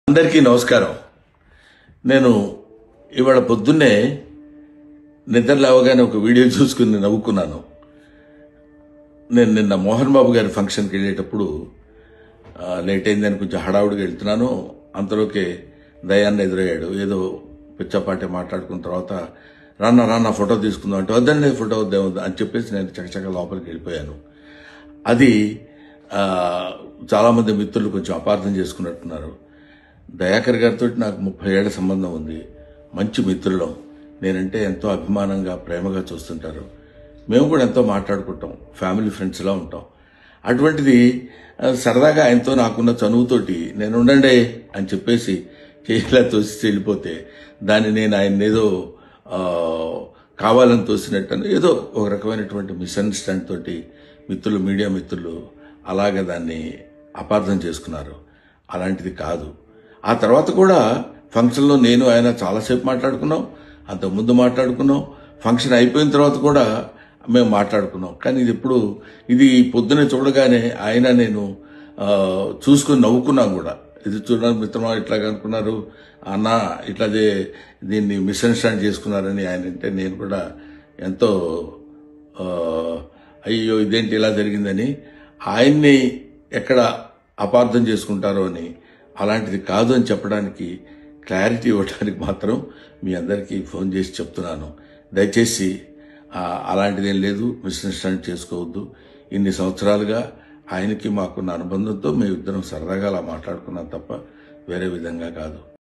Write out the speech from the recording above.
అందరికీ నమస్కారం. నేను ఇవాళ పొద్దున్నే నిద్ర లేవగానే ఒక వీడియో చూసుకుని నవ్వుకున్నాను. నేను నిన్న మోహన్ బాబు గారి ఫంక్షన్కి వెళ్ళేటప్పుడు లేట్ అయిందని కొంచెం హడావుడిగా వెళ్తున్నాను. అంతలోకే దయాన్ని ఎదురయ్యాడు. ఏదో పిచ్చపాటే మాట్లాడుకున్న తర్వాత రాన్న ఫోటో తీసుకుందాం అంటే వద్దండి ఫోటో వద్దాం అని చెప్పేసి నేను చకచక లోపలికి వెళ్ళిపోయాను. అది చాలామంది మిత్రులు కొంచెం అపార్థం చేసుకున్నట్టున్నారు. దయాకర్ గారితో నాకు 30 ఏళ్ల సంబంధం ఉంది. మంచి మిత్రులం. నేనంటే ఎంతో అభిమానంగా ప్రేమగా చూస్తుంటారు. మేము కూడా ఎంతో మాట్లాడుకుంటాం. ఫ్యామిలీ ఫ్రెండ్స్లా ఉంటాం. అటువంటిది సరదాగా ఆయనతో నాకున్న చనువుతోటి నేను ఉండండి అని చెప్పేసి చేయిలా తోసి వెళ్ళిపోతే దాన్ని నేను ఆయన ఏదో కావాలని తోసినట్టు ఏదో ఒక రకమైనటువంటి మిస్అండర్స్టాండ్ తోటి మిత్రులు, మీడియా మిత్రులు అలాగే దాన్ని అపార్థం చేసుకున్నారు. అలాంటిది కాదు. ఆ తర్వాత కూడా ఫంక్షన్లో నేను ఆయన చాలాసేపు మాట్లాడుకున్నాం. అంతకుముందు మాట్లాడుకున్నాం. ఫంక్షన్ అయిపోయిన తర్వాత కూడా మేము మాట్లాడుకున్నాం. కానీ ఇది పొద్దునే చూడగానే ఆయన నేను చూసుకుని నవ్వుకున్నాం కూడా. ఇది చూడడానికి మిత్రమా ఇట్లాగా అనుకున్నారు అన్న ఇట్లాదే దీన్ని మిస్అండర్స్టాండ్ చేసుకున్నారని ఆయన అంటే నేను కూడా ఎంతో అయ్యో ఇదేంటి ఇలా జరిగిందని ఆయన్ని ఎక్కడ అపార్థం చేసుకుంటారో అని అలాంటిది కాదు అని చెప్పడానికి క్లారిటీ ఇవ్వడానికి మాత్రం మీ అందరికీ ఫోన్ చేసి చెప్తున్నాను. దయచేసి అలాంటిదేం లేదు, మిస్అండర్స్టాండ్ చేసుకోవద్దు. ఇన్ని సంవత్సరాలుగా ఆయనకి మాకున్న అనుబంధంతో మేము ఇద్దరం సరదాగా అలా మాట్లాడుకున్నాం తప్ప వేరే విధంగా కాదు.